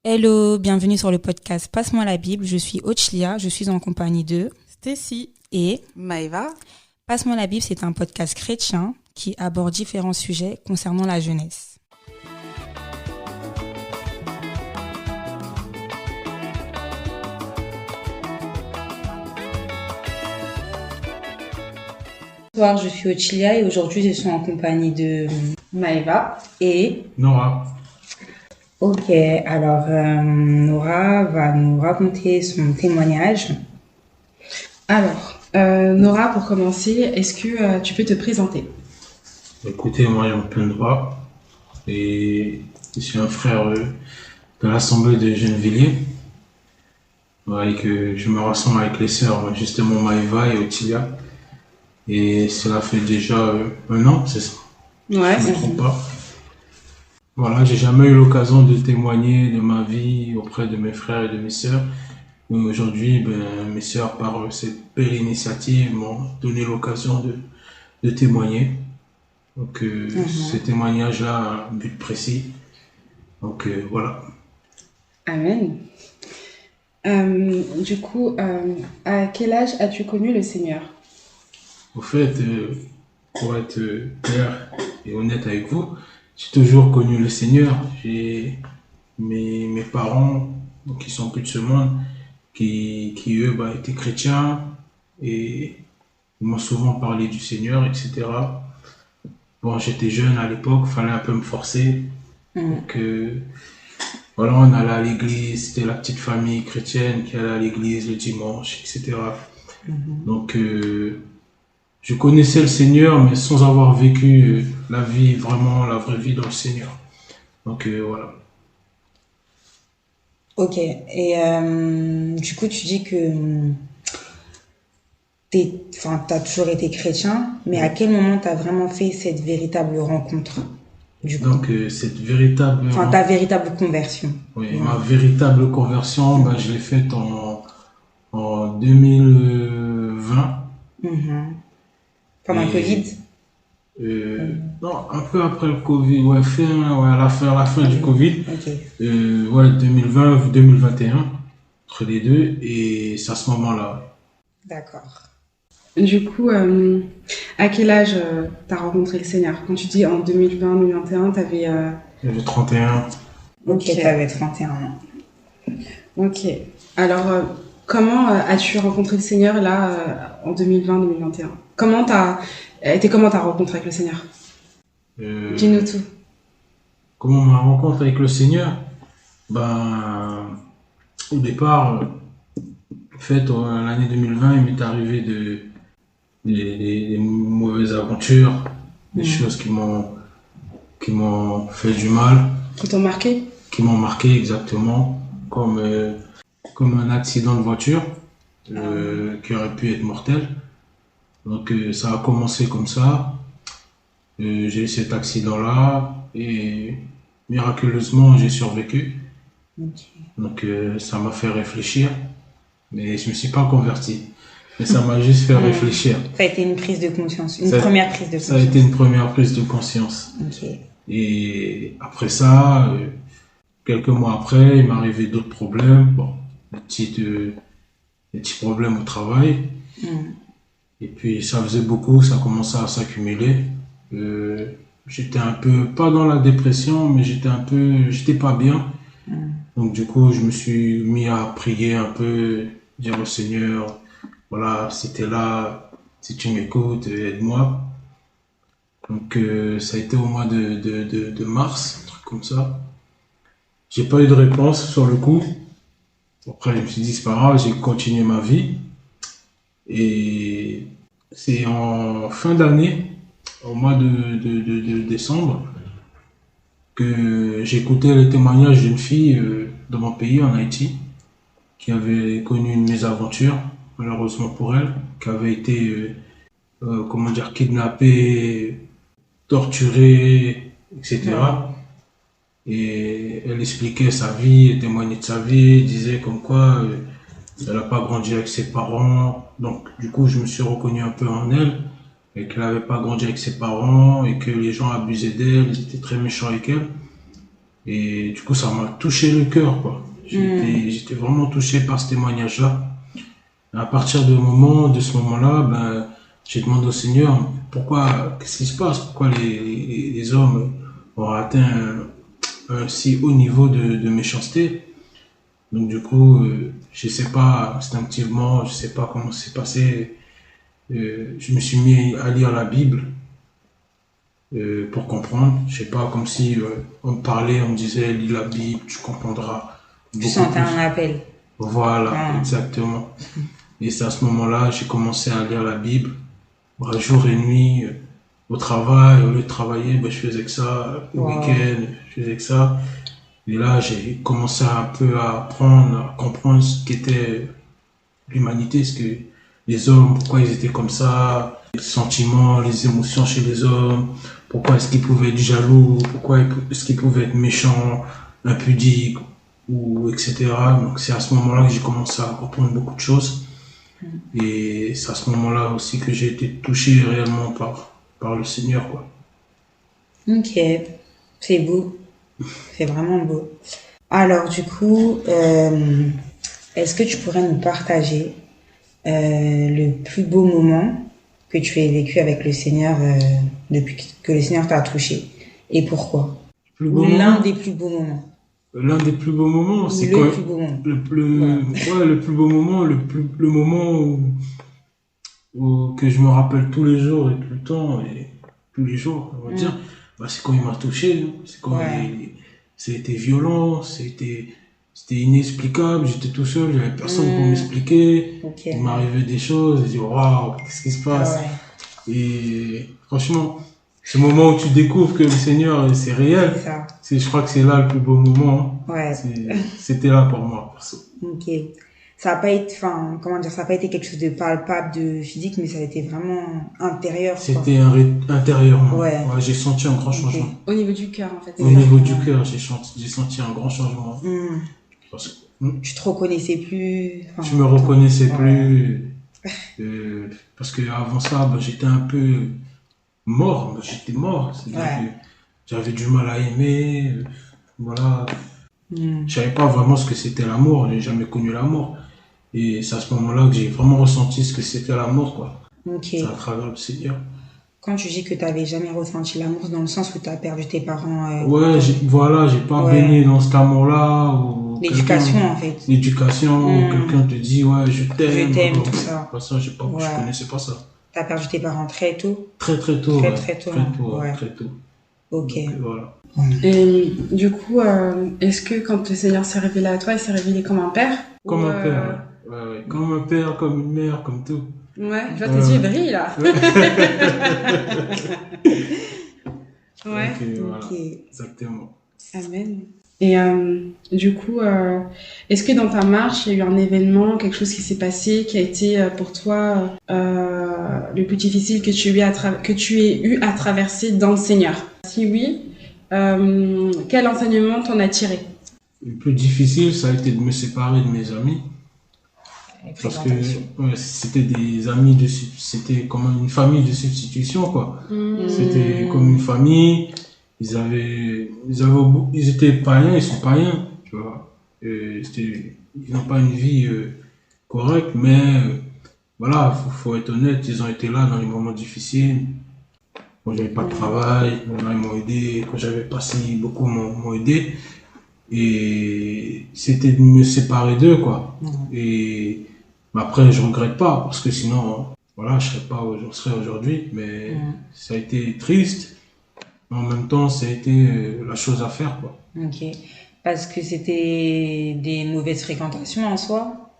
Hello, bienvenue sur le podcast Passe-moi la Bible. Je suis Ochlia, je suis en compagnie de Stacy et Maëva. Passe-moi la Bible, c'est un podcast chrétien qui aborde différents sujets concernant la jeunesse. Bonsoir, je suis Ochlia et aujourd'hui je suis en compagnie de Maëva et Nora. Ok, alors Nora va nous raconter son témoignage. Alors, Nora, pour commencer, est-ce que tu peux te présenter? Écoutez, moi je m'appelle Nora et je suis un frère de l'Assemblée de Gennevilliers. Et que je me rassemble avec les sœurs, justement Maëva et Otilia. Et cela fait déjà un an, c'est ça? Ouais, Je ne me trompe pas. Voilà, j'ai jamais eu l'occasion de témoigner de ma vie auprès de mes frères et de mes sœurs. Mais aujourd'hui, mes sœurs, par cette belle initiative, m'ont donné l'occasion de témoigner. Donc, ce témoignage-là a un but précis. Donc, voilà. Amen. Du coup, à quel âge as-tu connu le Seigneur? Au fait, pour être clair et honnête avec vous, j'ai toujours connu le Seigneur. J'ai mes parents, donc qui sont plus de ce monde, qui eux, étaient chrétiens et ils m'ont souvent parlé du Seigneur, etc. Bon, j'étais jeune à l'époque, il fallait un peu me forcer. Donc, voilà, on allait à l'église, c'était la petite famille chrétienne qui allait à l'église le dimanche, etc. Donc, je connaissais le Seigneur, mais sans avoir vécu la vie, vraiment la vraie vie dans le Seigneur. Donc voilà. Ok, et du coup tu dis que t'as toujours été chrétien, mais à quel moment t'as vraiment fait cette véritable rencontre du coup? Donc cette véritable... ta véritable conversion. Oui, ma véritable conversion, je l'ai faite en 2020. Pendant le Covid? Non, un peu après le Covid, à la fin du Covid. Ok. 2020-2021, entre les deux, et c'est à ce moment-là. D'accord. Du coup, à quel âge t'as rencontré le Seigneur? Quand tu dis en 2020-2021, t'avais... J'avais 31. Ok, t'avais 31 ans. Ok. Alors, comment as-tu rencontré le Seigneur là en 2020-2021? Comment ta rencontre avec le Seigneur? Dis-nous tout. Comment ma rencontre avec le Seigneur? Au départ, en fait, l'année 2020, il m'est arrivé des mauvaises aventures, des choses qui m'ont fait du mal. Qui t'ont marqué? Qui m'ont marqué exactement, comme un accident de voiture qui aurait pu être mortel. Donc ça a commencé comme ça. J'ai eu cet accident-là et miraculeusement j'ai survécu. Donc ça m'a fait réfléchir, mais je me suis pas converti. Mais ça m'a juste fait réfléchir. Ça a été une prise de conscience, première prise de conscience. Ça a été une première prise de conscience. Ok. Et après ça, quelques mois après, il m'est arrivé d'autres problèmes. Bon, des petits problèmes au travail. Et puis ça faisait beaucoup, ça commençait à s'accumuler. J'étais un peu, pas dans la dépression, mais j'étais pas bien. Donc du coup, je me suis mis à prier un peu, dire au Seigneur, voilà, si t'es là, si tu m'écoutes, aide-moi. Donc ça a été au mois de mars, un truc comme ça. J'ai pas eu de réponse sur le coup. Après, je me suis dit, c'est pas grave, j'ai continué ma vie. Et c'est en fin d'année, au mois de décembre, que j'ai écouté le témoignage d'une fille de mon pays, en Haïti, qui avait connu une mésaventure, malheureusement pour elle, qui avait été, kidnappée, torturée, etc. Et elle expliquait sa vie, elle témoignait de sa vie, disait comme quoi elle n'a pas grandi avec ses parents. Donc du coup, je me suis reconnu un peu en elle, et qu'elle n'avait pas grandi avec ses parents, et que les gens abusaient d'elle, ils étaient très méchants avec elle. Et du coup, ça m'a touché le cœur, quoi. J'étais vraiment touché par ce témoignage-là. À partir de ce moment-là, ben, j'ai demandé au Seigneur, qu'est-ce qui se passe? Pourquoi les hommes ont atteint un si haut niveau de méchanceté? Donc du coup, je sais pas, instinctivement, je sais pas comment c'est passé. Je me suis mis à lire la Bible pour comprendre. Je sais pas, comme si on me parlait, on me disait, lis la Bible, tu comprendras Tu beaucoup sentais plus. un appel. Voilà, exactement. Et c'est à ce moment-là, j'ai commencé à lire la Bible, jour et nuit, au travail, au lieu de travailler, ben, je faisais que ça, le week-end, je faisais que ça. Et là, j'ai commencé un peu à apprendre, à comprendre ce qu'était l'humanité, ce que les hommes, pourquoi ils étaient comme ça, les sentiments, les émotions chez les hommes, pourquoi est-ce qu'ils pouvaient être jaloux, pourquoi est-ce qu'ils pouvaient être méchants, impudiques, ou etc. Donc c'est à ce moment-là que j'ai commencé à comprendre beaucoup de choses. Et c'est à ce moment-là aussi que j'ai été touché réellement par le Seigneur, quoi. Ok, c'est beau. C'est vraiment beau. Alors, du coup, est-ce que tu pourrais nous partager le plus beau moment que tu aies vécu avec le Seigneur depuis que le Seigneur t'a touché? Et pourquoi? Ou l'un des plus beaux moments. L'un des plus beaux moments, c'est le plus beau moment. Le plus beau moment, le moment que je me rappelle tous les jours et tout le temps, et tous les jours, on va dire, bah, c'est quand il m'a touché, hein. C'est quand c'était violent, c'était inexplicable, j'étais tout seul, j'avais personne pour m'expliquer, il m'arrivait des choses, je dis waouh, qu'est-ce qui se passe? Et franchement, ce moment où tu découvres que le Seigneur, c'est réel, je crois que c'est là le plus beau moment. Ouais. C'était là pour moi, perso. Ok. Ça n'a pas été, ça n'a pas été quelque chose de palpable, de physique, mais ça a été vraiment intérieur. C'était intérieurement. Ouais, j'ai senti un grand changement. Au niveau du cœur, en fait. Au niveau du cœur, j'ai senti un grand changement. Parce que, tu te reconnaissais plus. Je me reconnaissais plus. Parce que avant ça, bah, j'étais un peu mort. J'étais mort. C'est-à-dire que j'avais du mal à aimer. Voilà. Je savais pas vraiment ce que c'était l'amour. J'ai jamais connu l'amour. Et c'est à ce moment-là que j'ai vraiment ressenti ce que c'était l'amour, quoi. C'est à travers le Seigneur. Quand tu dis que tu n'avais jamais ressenti l'amour, dans le sens où tu as perdu tes parents. J'ai pas baigné dans cet amour-là. L'éducation, en fait. L'éducation, quelqu'un te dit, ouais, je t'aime. Je t'aime, tout ça. Ça, je connaissais pas ça. Tu as perdu tes parents très tôt? Très tôt. Très tôt. Ok. Donc, voilà. Et du coup, est-ce que quand le Seigneur s'est révélé à toi, il s'est révélé comme un père? Comme un père, ouais. Comme un père, comme une mère, comme tout. Ouais, je vois tes yeux brillent là. Exactement. Amen. Et du coup, est-ce que dans ta marche, il y a eu un événement, quelque chose qui s'est passé, qui a été pour toi le plus difficile que tu aies eu à traverser dans le Seigneur? Si oui, quel enseignement t'en as tiré? Le plus difficile, ça a été de me séparer de mes amis. Parce que c'était des amis c'était comme une famille de substitution, quoi. C'était comme une famille. Ils étaient païens, ils sont païens, tu vois. Ils n'ont pas une vie correcte, mais voilà, faut être honnête, ils ont été là dans les moments difficiles. Quand j'avais pas de travail, ils m'ont aidé. Quand j'avais passé, beaucoup m'ont aidé. Et c'était de me séparer d'eux, quoi. Et après, je regrette pas, parce que sinon, voilà, je serais aujourd'hui, mais ça a été triste. Mais en même temps, ça a été la chose à faire, quoi. Ok. Parce que c'était des mauvaises fréquentations en soi?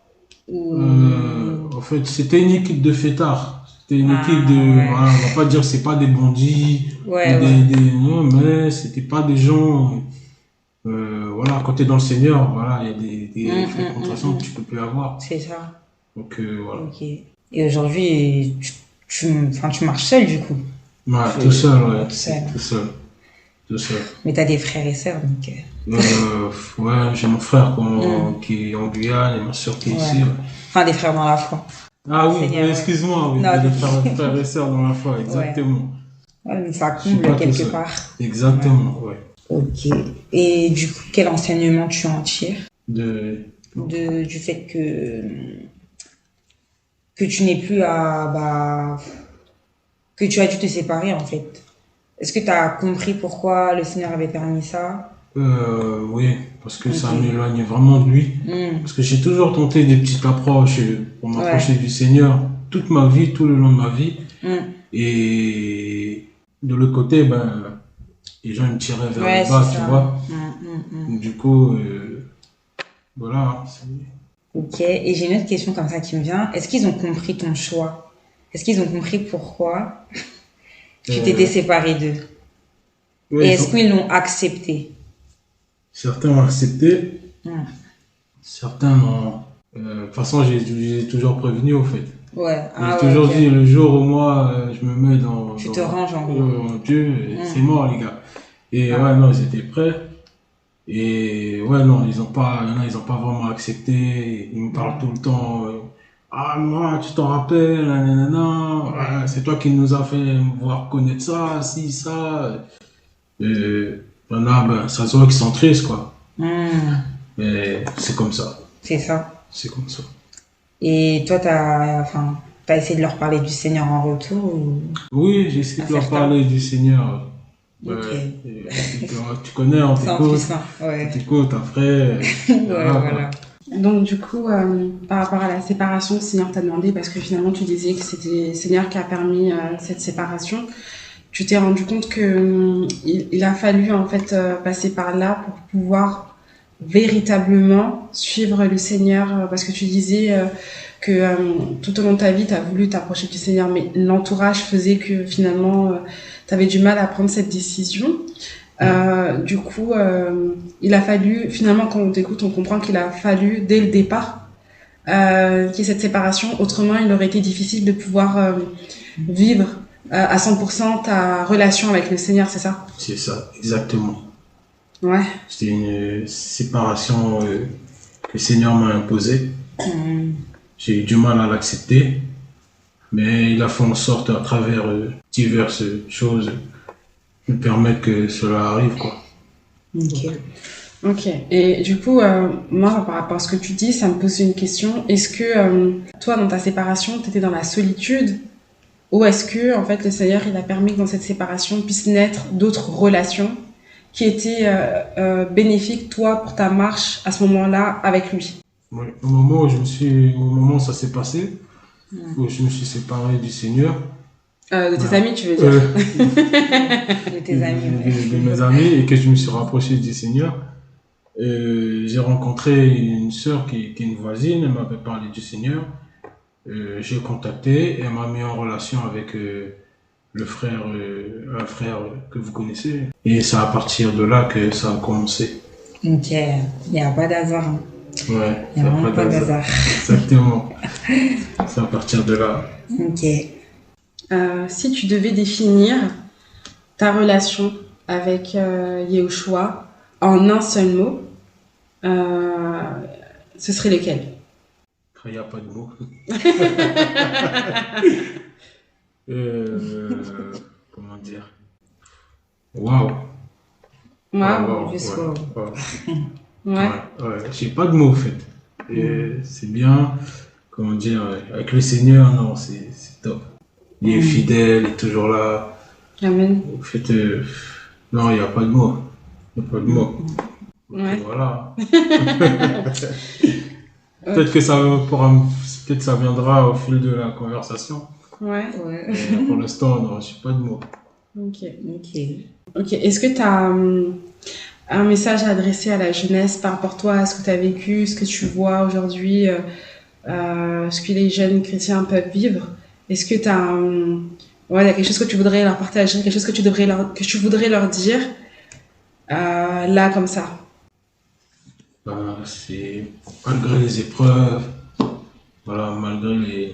En fait, c'était une équipe de fêtards. C'était une équipe de... Voilà, on va pas dire que c'est pas des bandits, non, mais c'était pas des gens... voilà, quand tu es dans le Seigneur, voilà, il y a des fréquentations que tu peux plus avoir. C'est ça. Donc, voilà. Ok. Et aujourd'hui, tu marches seul, du coup? Ouais, tout seul, ouais. Tout seul. Mais t'as des frères et sœurs, donc... ouais, j'ai mon frère qui est en Guyane et ma soeur qui est ici. Ouais. Enfin, des frères dans la foi. Ah oui, excuse-moi, oui, des frères et sœurs dans la foi, exactement. Ouais, ça comble quelque part. Exactement, ouais. Ok. Et du coup, quel enseignement tu en tires De, du fait que tu n'es plus que tu as dû te séparer en fait? Est-ce que tu as compris pourquoi le Seigneur avait permis ça? oui, parce que ça Ok. m'éloigne vraiment de lui. Hmm. Parce que j'ai toujours tenté des petites approches pour m'approcher Ouais. du Seigneur toute ma vie, tout le long de ma vie. Hmm. Et de l'autre côté, les gens ils me tiraient vers Ouais, le c'est bas, tu ça. vois. Hmm. Du coup, voilà. Ok. Et j'ai une autre question comme ça qui me vient. Est-ce qu'ils ont compris ton choix? Est-ce qu'ils ont compris pourquoi tu t'étais Euh, séparé d'eux? Et ouais, est-ce qu'ils l'ont accepté? certains ont accepté, Hmm. certains non. De toute façon, j'ai toujours prévenu, au fait. Ouais. J'ai Ah ouais, toujours ok. dit, le jour où moi, je me mets Tu te ranges en gros. Dieu, c'est Hmm. mort, les gars. Et Ah. ouais, non, ils étaient prêts. Et ouais, non, il y en a, ils ont pas vraiment accepté. Ils me parlent tout le temps. Ah, moi, tu t'en rappelles, nanana. Ouais, c'est toi qui nous as fait voir connaître ça, si, ça. Il y en a, ça se voit qu'ils sont tristes, quoi. Hmm. Mais c'est comme ça. C'est ça. C'est comme ça. Et toi, t'as essayé de leur parler du Seigneur en retour ou Oui, j'essaie de leur incertain? parler du Seigneur. Ok. Tu connais, on Sans t'écoute. plus, hein. On Ouais. t'écoute après. Ouais, Voilà, quoi. voilà. Donc du coup, par rapport à la séparation, le Seigneur t'a demandé, parce que finalement tu disais que c'était le Seigneur qui a permis cette séparation, tu t'es rendu compte que il a fallu en fait passer par là pour pouvoir véritablement suivre le Seigneur, parce que tu disais que tout au long de ta vie, tu as voulu t'approcher du Seigneur, mais l'entourage faisait que finalement, tu avais du mal à prendre cette décision. Du coup, il a fallu, finalement, quand on t'écoute, on comprend qu'il a fallu, dès le départ, qu'il y ait cette séparation. Autrement, il aurait été difficile de pouvoir vivre à 100% ta relation avec le Seigneur, c'est ça? C'est ça, exactement. Ouais. C'était une séparation que le Seigneur m'a imposée. Hmm. J'ai eu du mal à l'accepter, mais il a fait en sorte, à travers diverses choses, de permettre que cela arrive, quoi. Ok. Ok. Et du coup, moi, par rapport à ce que tu dis, ça me pose une question. Est-ce que toi, dans ta séparation, tu étais dans la solitude, ou est-ce que, en fait, le Seigneur, il a permis que dans cette séparation puissent naître d'autres relations qui étaient bénéfiques, toi, pour ta marche à ce moment-là avec lui? Ouais. Au moment où ça s'est passé, où je me suis séparé du Seigneur, De tes voilà. amis, tu veux dire? De tes amis, ouais. de mes amis, et que je me suis rapproché du Seigneur, j'ai rencontré une sœur qui est une voisine, elle m'avait parlé du Seigneur. J'ai contacté, elle m'a mis en relation avec un frère que vous connaissez. Et c'est à partir de là que ça a commencé. Ok. Il n'y a pas d'hasard, hein. Ouais, Il n'y a vraiment pas d'hasard. Exactement. C'est à partir de là. Ok. Si tu devais définir ta relation avec Yehoshua en un seul mot, ce serait lequel? Il n'y a pas de mots. Comment dire? Waouh! Waouh. Juste Ouais, wow. Ouais. ouais. J'ai pas de mots, en fait. Et c'est bien, comment dire, avec le Seigneur, non, c'est top. Il est fidèle, il est toujours là. Amen. En fait, non, il n'y a pas de mots. Il n'y a pas de mots. Ouais. Voilà. Peut-être que peut-être ça viendra au fil de la conversation. Ouais. Ouais. Mais pour l'instant, non, j'ai pas de mots. Ok. Ok. Ok. Est-ce que tu as un message à adresser à la jeunesse par rapport toi, à ce que tu as vécu, ce que tu vois aujourd'hui, ce que les jeunes chrétiens peuvent vivre? Est-ce que tu as il y a quelque chose que tu voudrais leur partager, quelque chose que tu voudrais leur dire là comme ça? C'est malgré les épreuves, voilà, malgré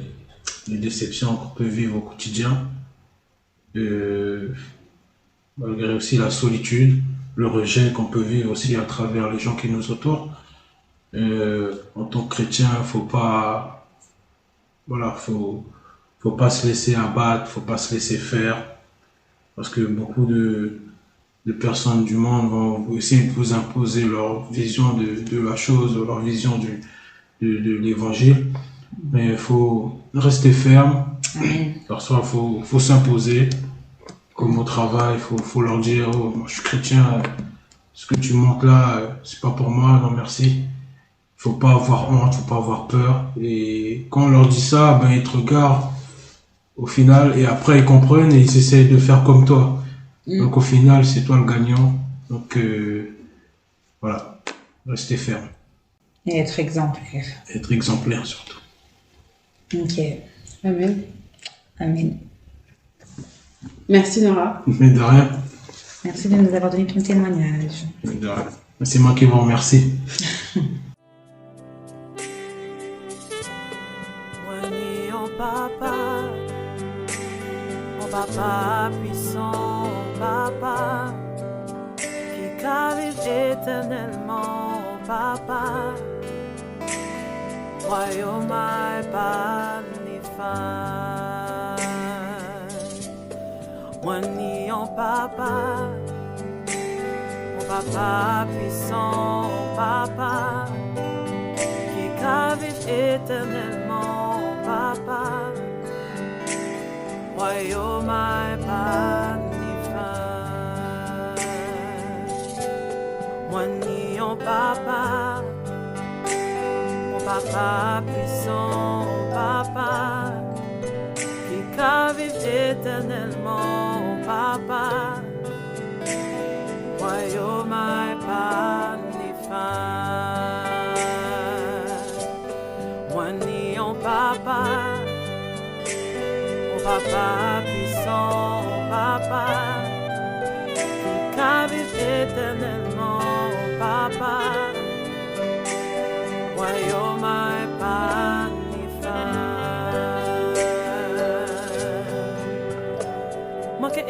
les déceptions qu'on peut vivre au quotidien, malgré aussi la solitude, le rejet qu'on peut vivre aussi à travers les gens qui nous entourent. En tant que chrétien, faut pas se laisser abattre, faut pas se laisser faire, parce que beaucoup de de personnes du monde vont essayer de vous imposer leur vision de la chose, leur vision de l'évangile. Mais il faut rester ferme. Parfois, il faut s'imposer. Comme au travail, faut leur dire, oh, moi, je suis chrétien, ce que tu montres là, c'est pas pour moi, non merci. Faut pas avoir honte, faut pas avoir peur. Et quand on leur dit ça, ben, ils te regardent au final, et après ils comprennent et ils essayent de faire comme toi. Donc au final, c'est toi le gagnant. Donc voilà, rester ferme. Et être exemplaire. Être exemplaire surtout. Ok. Amen. Amen. Merci Nora. Mais de rien. Merci de nous avoir donné ton témoignage. De rien. C'est moi qui vous remercie. Papa puissant, Papa, qui vive éternellement, Papa, royaume pas ni fin. Moi ni en Papa, mon Papa puissant, Papa, qui vive éternellement, Papa. Royaume pas ni fin. Moi ni en Papa, mon Papa puissant, Papa, qui vive éternellement, Papa. Royaume pas ni fin. Moi ni en Papa. Papa puissant, Papa, qui vive éternellement, Papa, royaume pas ni fin. Moi que